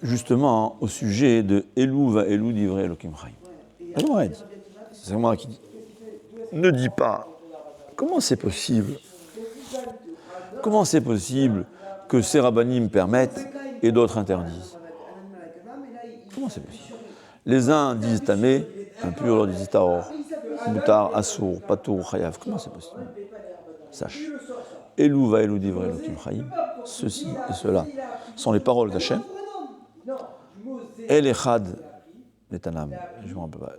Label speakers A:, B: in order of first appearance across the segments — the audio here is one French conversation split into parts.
A: justement au sujet de Elou va Elou divrei Elokim Chaim. C'est moi qui dis. Ne dis pas, comment c'est possible que ces rabbinim permettent et d'autres interdisent? Comment c'est possible? Les uns disent tamé, impur, l'autre disent taor, mutar, assour, patour, chayav. Comment c'est possible? Sache. Elou va Elou divrei Elokim Chaim. Ceci et cela sont les paroles d'Hachem. El Echad Netanam.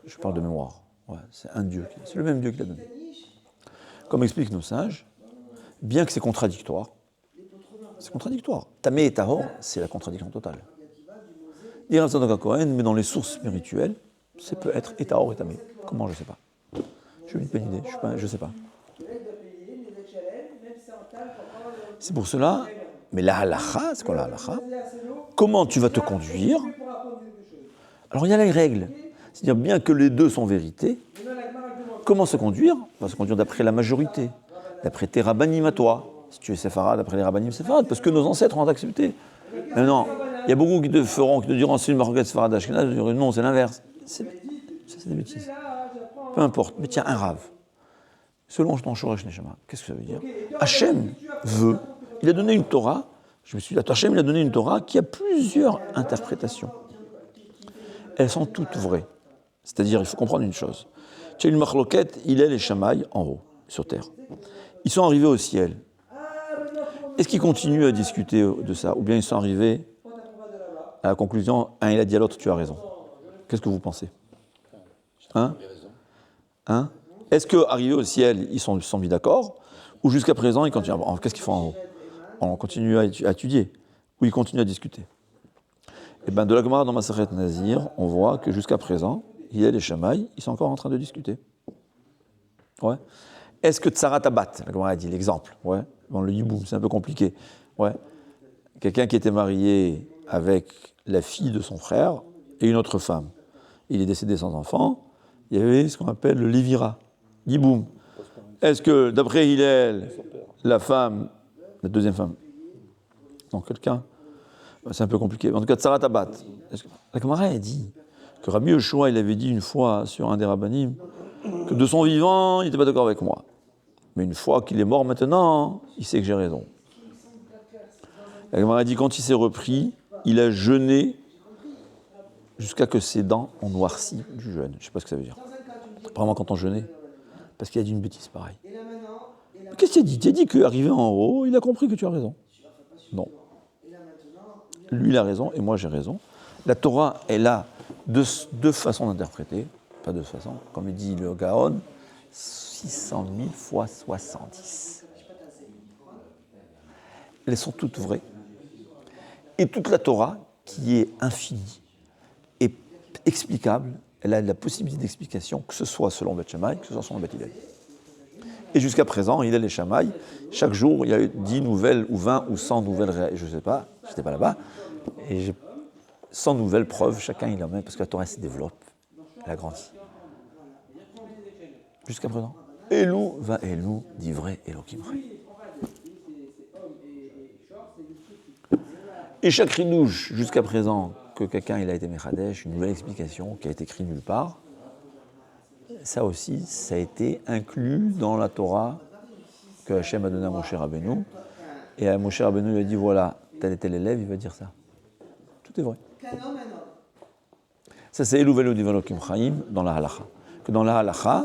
A: Je parle de mémoire. Ouais, c'est un Dieu. C'est le même Dieu qui l'a donné. Comme expliquent nos sages, bien que c'est contradictoire, Tamé et Tahor, c'est la contradiction totale. Dire Rav Tzadok HaKohen, mais dans les sources spirituelles, ça peut être et Tahor et Tamé. Comment? Je ne sais pas. Je n'ai pas une idée. Je ne sais pas. C'est pour cela, mais la halacha, c'est quoi la halacha? Comment tu vas te conduire? Alors il y a les règles. C'est-à-dire, bien que les deux sont vérités, comment se conduire? On va se conduire d'après la majorité, d'après tes rabbanim à toi. Si tu es séfarade, d'après les rabbanim séfarades, parce que nos ancêtres ont accepté. Maintenant, il y a beaucoup qui te diront c'est une maroquette séfarade ashkenaz, non, c'est l'inverse. C'est des bêtises. Peu importe, mais tiens, un rave. Selon ton Shoresh Neshama, qu'est-ce que ça veut dire? Hachem veut, il a donné une Torah, je me suis dit, Hachem, il a donné une Torah qui a plusieurs interprétations. Elles sont toutes vraies. C'est-à-dire, il faut comprendre une chose. Tu as une marloquette, il est les Shamaï en haut, sur terre. Ils sont arrivés au ciel. Est-ce qu'ils continuent à discuter de ça? Ou bien ils sont arrivés à la conclusion, un il a dit à l'autre, tu as raison. Qu'est-ce que vous pensez? Hein? Est-ce qu'arrivés au ciel, ils sont mis d'accord? Ou jusqu'à présent, ils continuent. Qu'est-ce qu'ils font en haut? On continue à étudier. Ou ils continuent à discuter? Et bien, de la Gemara dans Masachet Nazir, on voit que jusqu'à présent, il y a les Shamaï, ils sont encore en train de discuter. Ouais. Est-ce que Tsarat Abat, la Gemara a dit l'exemple, ouais. Bon, le Yiboum, c'est un peu compliqué. Ouais. Quelqu'un qui était marié avec la fille de son frère et une autre femme. Il est décédé sans enfant. Il y avait ce qu'on appelle le Lévira, Yiboum. Est-ce que, d'après Hillel, la femme, la deuxième femme, non, quelqu'un, c'est un peu compliqué. En tout cas, Tsarat Abat. La Gemara a dit que Rabbi Yoshua, il avait dit une fois sur un des rabbanim que de son vivant, il n'était pas d'accord avec moi. Mais une fois qu'il est mort maintenant, il sait que j'ai raison. La Gemara a dit quand il s'est repris, il a jeûné jusqu'à que ses dents ont noirci du jeûne. Je ne sais pas ce que ça veut dire. Apparemment quand on jeûnait, parce qu'il a dit une bêtise pareille. Mais qu'est-ce qu'il a dit? Il a dit qu'arrivé en haut, il a compris que tu as raison. Non. Lui, il a raison et moi, j'ai raison. La Torah, elle a deux façons d'interpréter. Pas deux façons. Comme il dit le Gaon, 600 000 fois 70. Elles sont toutes vraies. Et toute la Torah, qui est infinie et explicable, elle a la possibilité d'explication, que ce soit selon Beth Shammai, que ce soit selon Beth Hillel. Et jusqu'à présent, Hillel et Shammai, chaque jour, il y a eu 10 nouvelles, ou 20, ou 100 nouvelles, je ne sais pas, je n'étais pas là-bas, et j'ai 100 nouvelles preuves, chacun il en met, parce que la Torah se développe, elle a grandi. Jusqu'à présent. Elou va Elou, divrei Elokim Chaim. Et chaque rinouche, jusqu'à présent, que quelqu'un il a été Mechadesh, une nouvelle explication qui a été écrite nulle part, ça aussi, ça a été inclus dans la Torah que Hachem a donné à Moshe Rabbeinu. Et à Moshe Rabbeinu, il a dit voilà, tel et tel élève, il va dire ça. Tout est vrai. Ça, c'est Elou Velo Divrei Elokim Chaim dans la halacha. Que dans la halacha,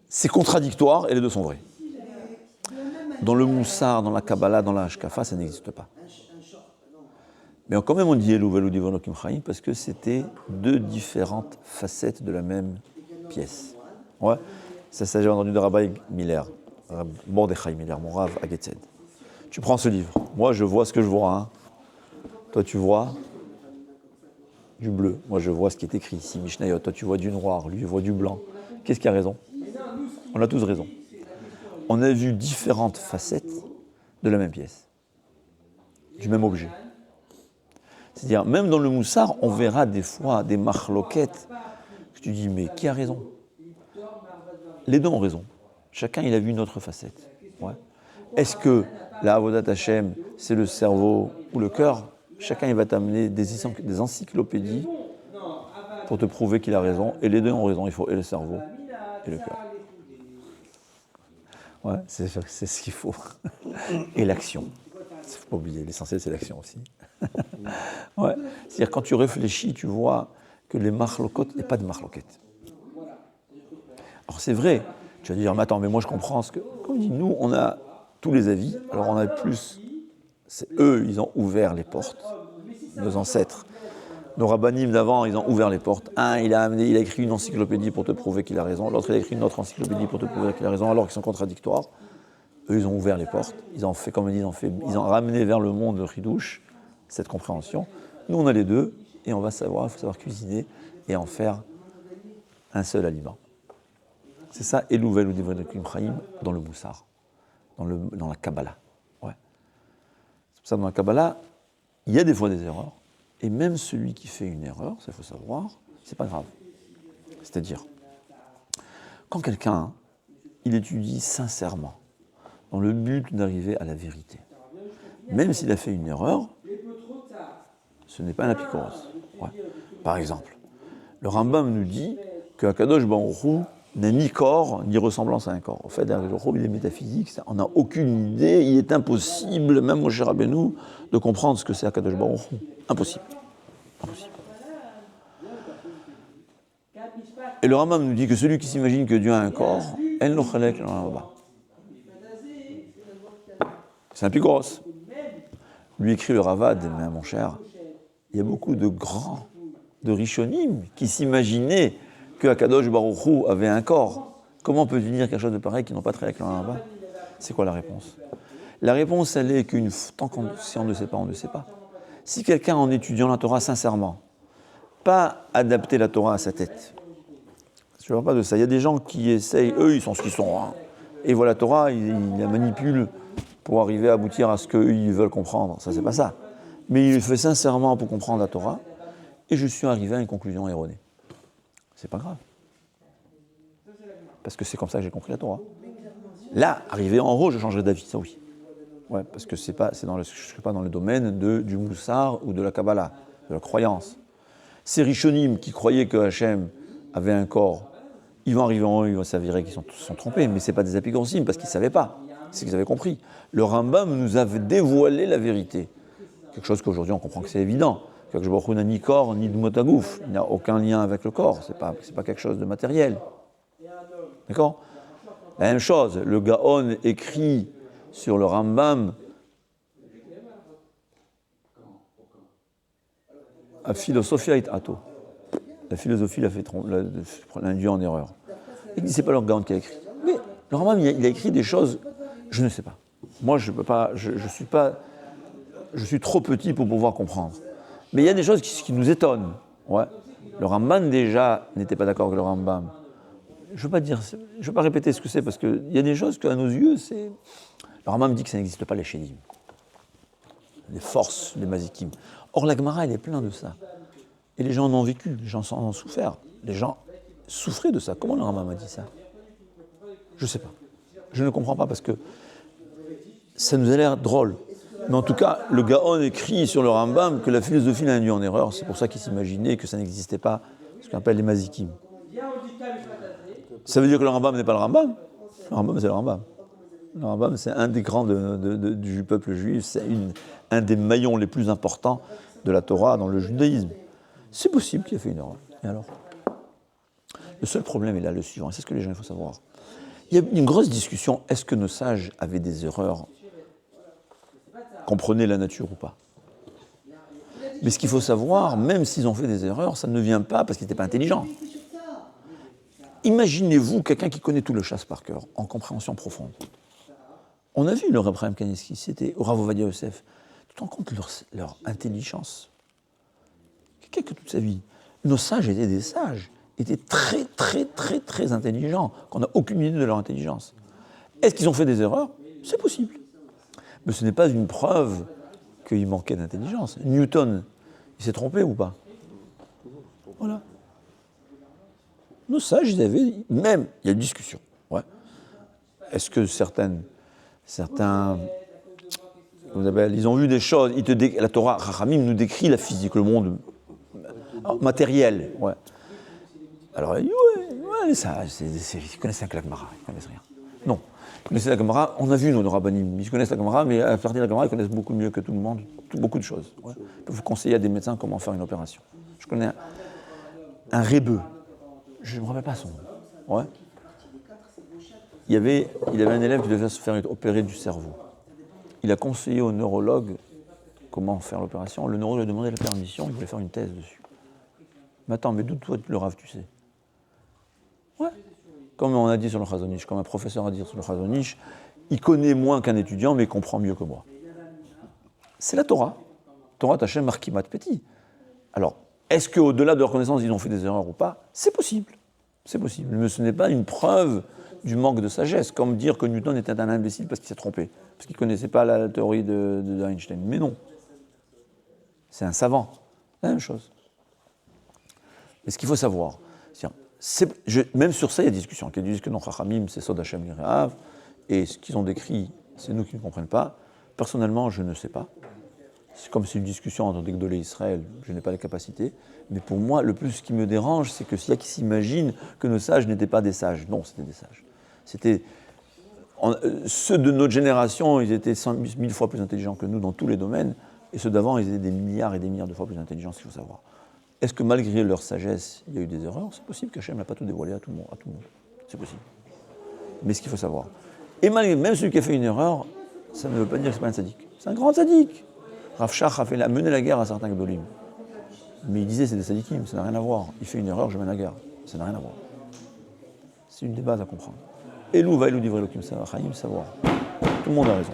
A: c'est contradictoire et les deux sont vrais. Dans le Moussar, dans la Kabbalah, dans la Hashkafa, ça n'existe pas. Mais quand même, on dit Elou Velo Divrei Elokim Chaim parce que c'était deux différentes facettes de la même pièce. Ouais. Ça, j'ai entendu de Rabbi Miller, Mordechai Miller, mon Rav à Getzed. Tu prends ce livre. Moi, je vois ce que je vois. Hein. Toi, tu vois du bleu. Moi, je vois ce qui est écrit ici, Mishnayot. Toi, tu vois du noir. Lui, il voit du blanc. Qu'est-ce qui a raison? On a tous raison. On a vu différentes facettes de la même pièce, du même objet. C'est-à-dire, même dans le Moussar, on verra des fois des machloquettes que tu dis, mais qui a raison? Les deux ont raison. Chacun, il a vu une autre facette. Ouais. Est-ce que la Avodat Hashem, c'est le cerveau ou le cœur, chacun il va t'amener des encyclopédies pour te prouver qu'il a raison, et les deux ont raison, il faut et le cerveau et le cœur. Ouais, c'est ce qu'il faut. Et l'action. Il ne faut pas oublier, l'essentiel c'est l'action aussi. Ouais. C'est-à-dire quand tu réfléchis, tu vois que les marlokot, il n'y a pas de marloquet. Alors c'est vrai, tu vas dire, mais attends, mais moi je comprends ce que... Comme dit, nous on a tous les avis, alors on a plus... C'est eux, ils ont ouvert les portes, nos ancêtres. Nos rabbinim d'avant, ils ont ouvert les portes. Un, il a écrit une encyclopédie pour te prouver qu'il a raison. L'autre, il a écrit une autre encyclopédie pour te prouver qu'il a raison, alors qu'ils sont contradictoires. Eux, ils ont ouvert les portes. Ils ont fait, comme ils ont ramené vers le monde le chidouche, cette compréhension. Nous, on a les deux, et on va savoir, il faut savoir cuisiner et en faire un seul aliment. C'est ça, Elouvel ou Divrei Kim Chaim, dans le Moussar, dans la Kabbalah. Ouais. C'est pour ça, dans la Kabbalah, il y a des fois des erreurs. Et même celui qui fait une erreur, ça il faut savoir, c'est pas grave. C'est-à-dire, quand quelqu'un, il étudie sincèrement, dans le but d'arriver à la vérité, même s'il a fait une erreur, ce n'est pas un apikoros. Ouais. Par exemple, le Rambam nous dit que Akadosh Baruch Hu n'a ni corps, ni ressemblance à un corps. En fait, Akadosh Baruch Hu, il est métaphysique, on n'a aucune idée, il est impossible, même Moshe Rabbeinu, de comprendre ce que c'est Akadosh Baruch Hu. Impossible. Impossible. Et le Rambam nous dit que celui qui s'imagine que Dieu a un corps, en lo chalek l'olam haba. C'est un picoros. Lui écrit le Ravad, mais mon cher, il y a beaucoup de grands, de rishonim, qui s'imaginaient que Akadosh Baruch Hu avait un corps. Comment peut-tu dire quelque chose de pareil qui n'ont pas trait avec l'olam haba? C'est quoi la réponse? La réponse, elle est si on ne sait pas, on ne sait pas. Si quelqu'un, en étudiant la Torah sincèrement, pas adapter la Torah à sa tête, je ne parle pas de ça. Il y a des gens qui essayent, eux, ils sont ce qu'ils sont. Hein, et voilà, la Torah, ils la manipulent pour arriver à aboutir à ce qu'eux, ils veulent comprendre. Ça, c'est pas ça. Mais il le fait sincèrement pour comprendre la Torah, et je suis arrivé à une conclusion erronée. C'est pas grave. Parce que c'est comme ça que j'ai compris la Torah. Là, arrivé en haut, je changerai d'avis, ça oui. Ouais, parce que je ne suis pas dans le domaine du Moussar ou de la Kabbalah, de la croyance. Ces Rishonim qui croyaient que Hachem avait un corps, ils vont arriver en haut, ils vont s'avérer qu'ils sont trompés, mais ce n'est pas des apikosim, parce qu'ils ne savaient pas, c'est qu'ils avaient compris. Le Rambam nous avait dévoilé la vérité. Quelque chose qu'aujourd'hui on comprend que c'est évident. Que Akadosh Baruch Hu n'a ni corps, ni de motagouf, il n'a aucun lien avec le corps, c'est pas quelque chose de matériel. D'accord? La même chose, le Gaon écrit sur le Rambam, la philosophie est ato. La philosophie l'a induit en erreur. Il dit c'est pas le Gaon qui a écrit. Mais le Rambam, il a écrit des choses, je ne sais pas. Moi, je peux pas, je suis trop petit pour pouvoir comprendre. Mais il y a des choses qui nous étonnent. Ouais. Le Rambam déjà n'était pas d'accord avec le Rambam. Je ne veux pas répéter ce que c'est parce qu'il y a des choses qu'à nos yeux, c'est. Le Rambam dit que ça n'existe pas les Shedim, les forces, les Mazikim. Or, la Gemara, elle est pleine de ça. Et les gens en ont vécu, les gens en ont souffert. Les gens souffraient de ça. Comment le Rambam a dit ça? Je ne sais pas. Je ne comprends pas parce que ça nous a l'air drôle. Mais en tout cas, le Gaon écrit sur le Rambam que la philosophie l'a induit en erreur. C'est pour ça qu'il s'imaginait que ça n'existait pas, ce qu'on appelle les Mazikim. Ça veut dire que le Rambam n'est pas le Rambam? Le Rambam, c'est le Rambam. Le Rambam, c'est un des grands du peuple juif, c'est un des maillons les plus importants de la Torah dans le judaïsme. C'est possible qu'il ait fait une erreur. Et alors? Le seul problème est là, le suivant, et c'est ce que les gens il faut savoir. Il y a une grosse discussion, est-ce que nos sages avaient des erreurs, comprenaient la nature ou pas? Mais ce qu'il faut savoir, même s'ils ont fait des erreurs, ça ne vient pas parce qu'ils n'étaient pas intelligents. Imaginez-vous quelqu'un qui connaît tout le chasse par cœur, en compréhension profonde. On a vu le Reb Chaim Kanievski, c'était au Rav Ovadia Yosef. Tu te rends compte de leur intelligence? Quelqu'un que toute sa vie, nos sages étaient des sages, étaient très, très, très, très intelligents, qu'on n'a aucune idée de leur intelligence. Est-ce qu'ils ont fait des erreurs? C'est possible. Mais ce n'est pas une preuve qu'il manquait d'intelligence. Newton, il s'est trompé ou pas? Voilà. Nos sages, ils avaient, même, il y a une discussion. Ouais. Est-ce que certains Ils ont vu des choses. La Torah, Chachamim nous décrit la physique, le monde matériel. Ouais. Alors, les sages, ils connaissent rien que la Gemara, ils connaissent rien. Non, ils connaissent la Gemara. On a vu nos rabbinim, ils connaissent la Gemara, mais à partir de la Gemara, ils connaissent beaucoup mieux que tout le monde, beaucoup de choses. Ouais. Ils peuvent vous conseiller à des médecins comment faire une opération. Je connais un rébeu, je ne me rappelle pas son nom. Ouais. Il avait un élève qui devait se faire opérer du cerveau. Il a conseillé au neurologue comment faire l'opération. Le neurologue lui a demandé la permission, il voulait faire une thèse dessus. Mais attends, mais d'où toi le rave, tu sais? Ouais. Comme on a dit sur le Chazon Ish, comme un professeur a dit sur le Chazon Ish, il connaît moins qu'un étudiant, mais il comprend mieux que moi. C'est la Torah. Torah Tachem Markimat Petit. Alors, est-ce qu'au-delà de leur connaissance, ils ont fait des erreurs ou pas? C'est possible. C'est possible. Mais ce n'est pas une preuve du manque de sagesse, comme dire que Newton était un imbécile parce qu'il s'est trompé, parce qu'il ne connaissait pas la théorie d'Einstein. Mais non. C'est un savant. La même chose. Mais ce qu'il faut savoir, même sur ça, il y a des discussions. Qui disent que non, Chachamim, c'est Sod Hashem L'Irav, et ce qu'ils ont décrit, c'est nous qui ne comprenons pas. Personnellement, je ne sais pas. C'est comme c'est une discussion entre des Gdolé Israël, je n'ai pas les capacités. Mais pour moi, le plus qui me dérange, c'est que s'il y a qui s'imaginent que nos sages n'étaient pas des sages. Non, c'était des sages. Ceux de notre génération, ils étaient 1000 fois plus intelligents que nous dans tous les domaines, et ceux d'avant, ils étaient des milliards et des milliards de fois plus intelligents, ce qu'il faut savoir. Est-ce que malgré leur sagesse, il y a eu des erreurs? C'est possible qu'Hachem n'a pas tout dévoilé à tout le monde. C'est possible. Mais ce qu'il faut savoir. Et même celui qui a fait une erreur, ça ne veut pas dire que ce n'est pas un tzaddik. C'est un grand tzaddik. Rav Shach a mené la guerre à certains Gdolim. Mais il disait c'est des tzaddikim, ça n'a rien à voir. Il fait une erreur, je mène la guerre. Ça n'a rien à voir. C'est une des bases à comprendre. Elou va elou divrei Elokim savoir. Tout le monde a raison.